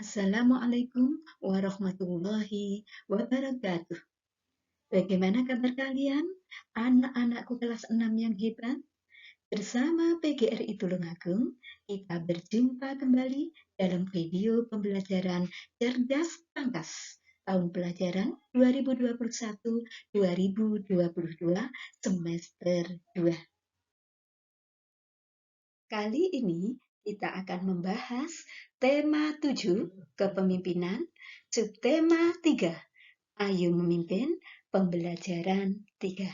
Assalamualaikum warahmatullahi wabarakatuh. Bagaimana kabar kalian? Anak-anakku kelas 6 yang hebat. Bersama PGRI Tulungagung, kita berjumpa kembali dalam video pembelajaran Cerdas Tangkas tahun pelajaran 2021-2022 semester 2. Kali ini kita akan membahas tema 7, kepemimpinan, subtema 3, Ayo Memimpin, pembelajaran 3.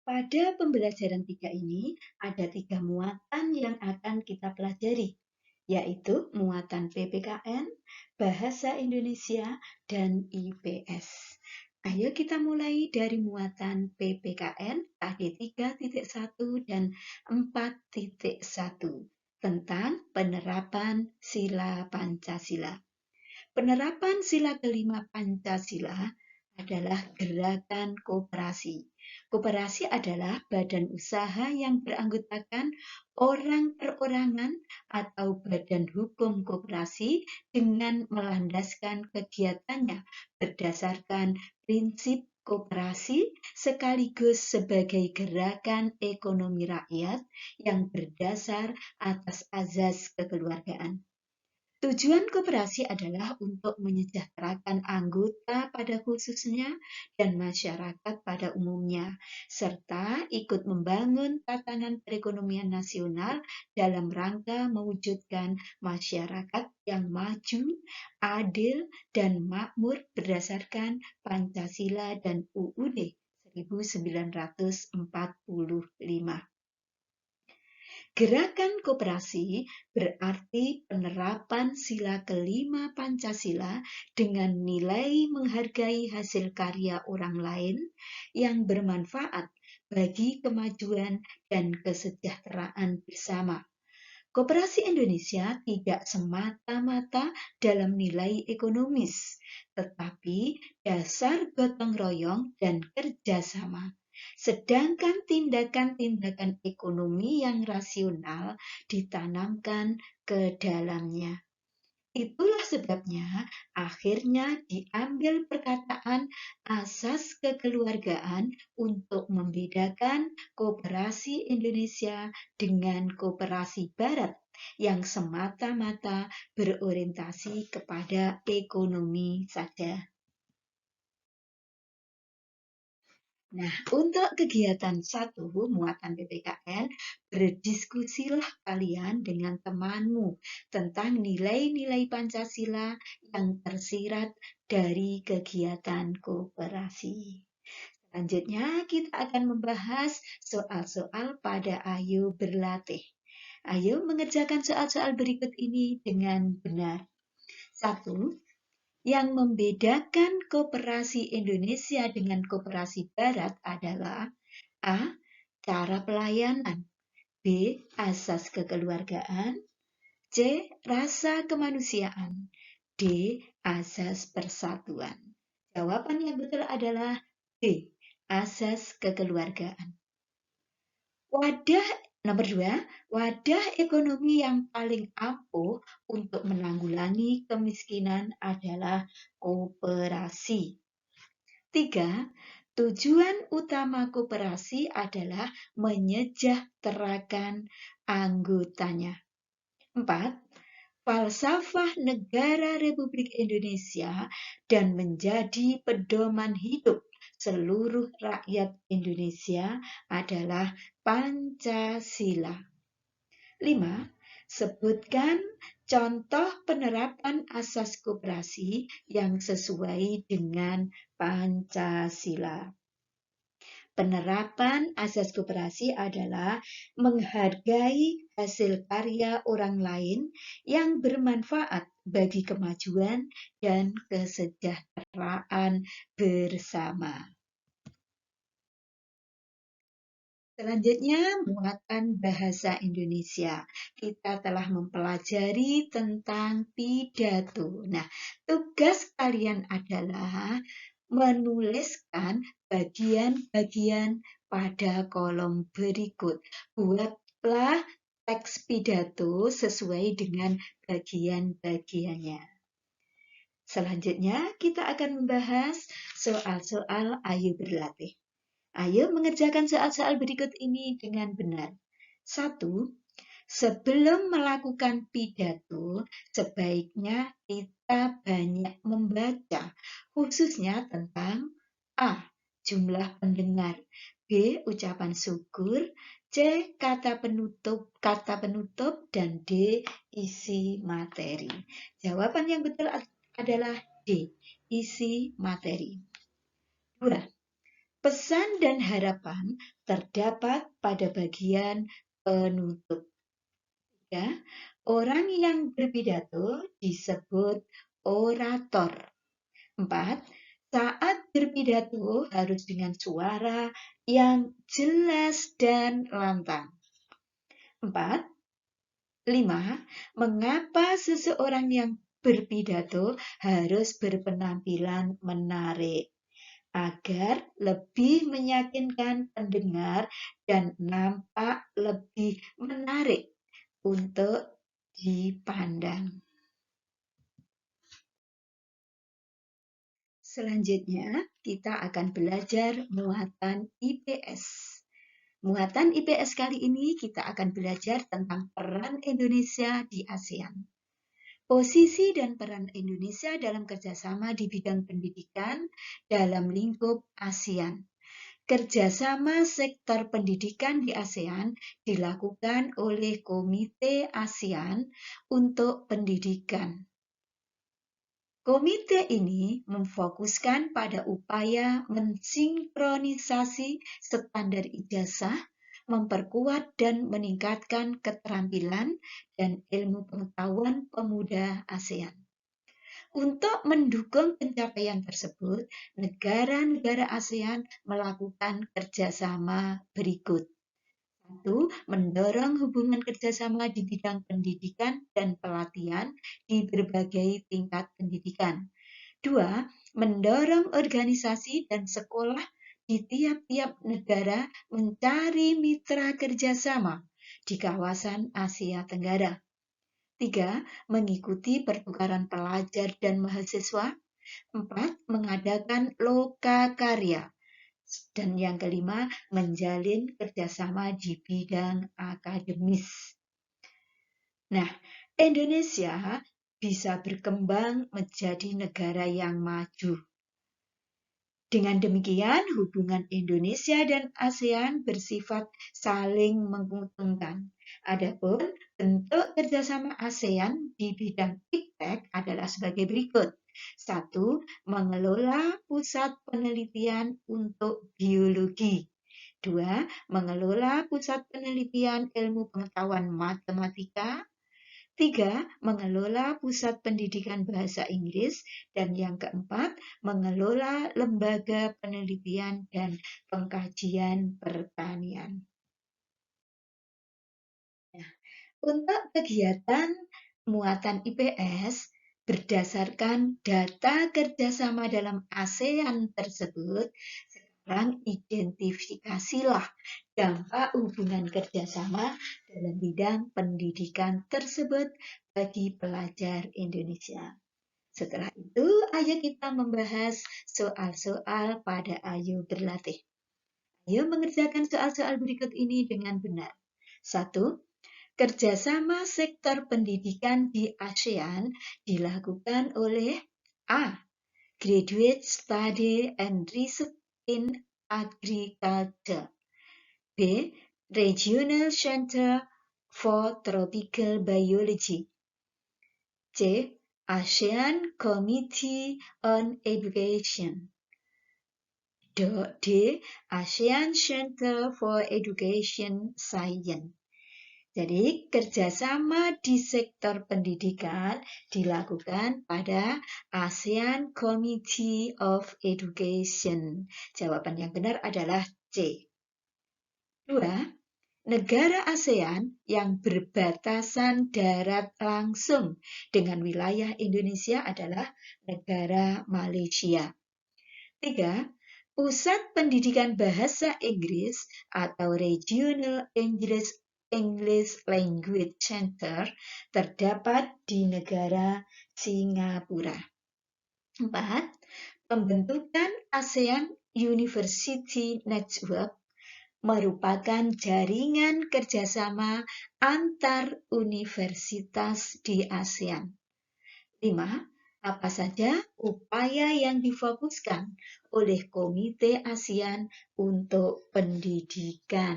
Pada pembelajaran 3 ini, ada 3 muatan yang akan kita pelajari, yaitu muatan PPKN, Bahasa Indonesia, dan IPS. Ayo kita mulai dari muatan PPKN KD 3.1 dan 4.1 tentang penerapan sila Pancasila. Penerapan sila kelima Pancasila adalah gerakan koperasi. Koperasi adalah badan usaha yang beranggotakan orang perorangan atau badan hukum koperasi dengan melandaskan kegiatannya berdasarkan prinsip koperasi sekaligus sebagai gerakan ekonomi rakyat yang berdasar atas azas kekeluargaan. Tujuan koperasi adalah untuk menyejahterakan anggota pada khususnya dan masyarakat pada umumnya, serta ikut membangun tatanan perekonomian nasional dalam rangka mewujudkan masyarakat yang maju, adil, dan makmur berdasarkan Pancasila dan UUD 1945. Gerakan koperasi berarti penerapan sila kelima Pancasila dengan nilai menghargai hasil karya orang lain yang bermanfaat bagi kemajuan dan kesejahteraan bersama. Koperasi Indonesia tidak semata-mata dalam nilai ekonomis, tetapi dasar gotong royong dan kerjasama. Sedangkan tindakan-tindakan ekonomi yang rasional ditanamkan ke dalamnya. Itulah sebabnya akhirnya diambil perkataan asas kekeluargaan untuk membedakan koperasi Indonesia dengan koperasi Barat yang semata-mata berorientasi kepada ekonomi saja. Nah, untuk kegiatan 1, muatan PPKN, berdiskusilah kalian dengan temanmu tentang nilai-nilai Pancasila yang tersirat dari kegiatan koperasi. Selanjutnya, kita akan membahas soal-soal pada Ayo Berlatih. Ayo mengerjakan soal-soal berikut ini dengan benar. 1. Yang membedakan koperasi Indonesia dengan koperasi Barat adalah A. Cara pelayanan, B. Asas kekeluargaan, C. Rasa kemanusiaan, D. Asas persatuan. Jawaban yang betul adalah D. Asas kekeluargaan. Nomor 2, wadah ekonomi yang paling ampuh untuk menanggulangi kemiskinan adalah koperasi. 3, tujuan utama koperasi adalah menyejahterakan anggotanya. 4, falsafah negara Republik Indonesia dan menjadi pedoman hidup seluruh rakyat Indonesia adalah Pancasila. 5. Sebutkan contoh penerapan asas koperasi yang sesuai dengan Pancasila. Penerapan asas koperasi adalah menghargai hasil karya orang lain yang bermanfaat bagi kemajuan dan kesejahteraan bersama. Selanjutnya, muatan bahasa Indonesia. Kita telah mempelajari tentang pidato. Nah, tugas kalian adalah menuliskan bagian-bagian pada kolom berikut. Buatlah teks pidato sesuai dengan bagian-bagiannya. Selanjutnya, kita akan membahas soal-soal Ayo Berlatih. Ayo mengerjakan soal-soal berikut ini dengan benar. 1. Sebelum melakukan pidato, sebaiknya kita banyak membaca, khususnya tentang A. Jumlah pendengar, B. Ucapan syukur, C. Kata penutup, dan D. Isi materi. Jawaban yang betul adalah D. Isi materi. 2. Pesan dan harapan terdapat pada bagian penutup. 3. Orang yang berpidato disebut orator. 4. Saat berpidato harus dengan suara yang jelas dan lantang. 4. 5. Mengapa seseorang yang berpidato harus berpenampilan menarik? Agar lebih meyakinkan pendengar dan nampak lebih menarik untuk dipandang. Selanjutnya, kita akan belajar muatan IPS. Muatan IPS kali ini kita akan belajar tentang peran Indonesia di ASEAN. Posisi dan peran Indonesia dalam kerjasama di bidang pendidikan dalam lingkup ASEAN. Kerjasama sektor pendidikan di ASEAN dilakukan oleh Komite ASEAN untuk Pendidikan. Komite ini memfokuskan pada upaya mensinkronisasi standar ijazah, memperkuat dan meningkatkan keterampilan dan ilmu pengetahuan pemuda ASEAN. Untuk mendukung pencapaian tersebut, negara-negara ASEAN melakukan kerjasama berikut. 1. Mendorong hubungan kerjasama di bidang pendidikan dan pelatihan di berbagai tingkat pendidikan. 2. Mendorong organisasi dan sekolah di tiap-tiap negara mencari mitra kerjasama di kawasan Asia Tenggara. 3. Mengikuti pertukaran pelajar dan mahasiswa. 4. Mengadakan loka karya. Dan yang kelima, menjalin kerjasama di bidang akademis. Nah, Indonesia bisa berkembang menjadi negara yang maju. Dengan demikian, hubungan Indonesia dan ASEAN bersifat saling menguntungkan. Adapun bentuk kerjasama ASEAN di bidang iptek adalah sebagai berikut. 1. Mengelola pusat penelitian untuk biologi. 2. Mengelola pusat penelitian ilmu pengetahuan matematika. 3. Mengelola pusat pendidikan bahasa Inggris. Dan yang keempat, mengelola lembaga penelitian dan pengkajian pertanian. Nah, untuk kegiatan muatan IPS, berdasarkan data kerjasama dalam ASEAN tersebut, sekarang identifikasilah dampak hubungan kerjasama dalam bidang pendidikan tersebut bagi pelajar Indonesia. Setelah itu, ayo kita membahas soal-soal pada Ayo Berlatih. Ayo mengerjakan soal-soal berikut ini dengan benar. 1. Kerjasama sektor pendidikan di ASEAN dilakukan oleh A. Graduate Study and Research in Agriculture. B. Regional Center for Tropical Biology. C. ASEAN Committee on Education. D. ASEAN Center for Education Science. Jadi, kerjasama di sektor pendidikan dilakukan pada ASEAN Committee of Education. Jawaban yang benar adalah C. 2. Negara ASEAN yang berbatasan darat langsung dengan wilayah Indonesia adalah negara Malaysia. 3. Pusat Pendidikan Bahasa Inggris atau Regional English Language Center terdapat di negara Singapura. 4. Pembentukan ASEAN University Network merupakan jaringan kerjasama antar universitas di ASEAN. 5. Apa saja upaya yang difokuskan oleh Komite ASEAN untuk pendidikan?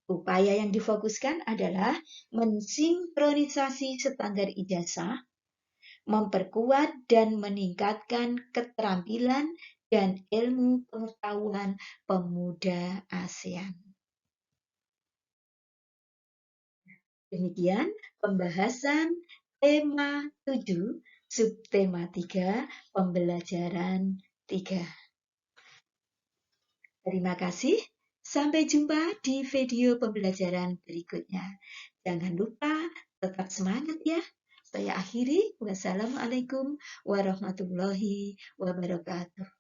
Upaya yang difokuskan adalah mensinkronisasi standar ijazah, memperkuat dan meningkatkan keterampilan dan ilmu pengetahuan pemuda ASEAN. Demikian pembahasan tema 7, subtema 3, pembelajaran 3. Terima kasih. Sampai jumpa di video pembelajaran berikutnya. Jangan lupa tetap semangat ya. Saya akhiri. Wassalamualaikum warahmatullahi wabarakatuh.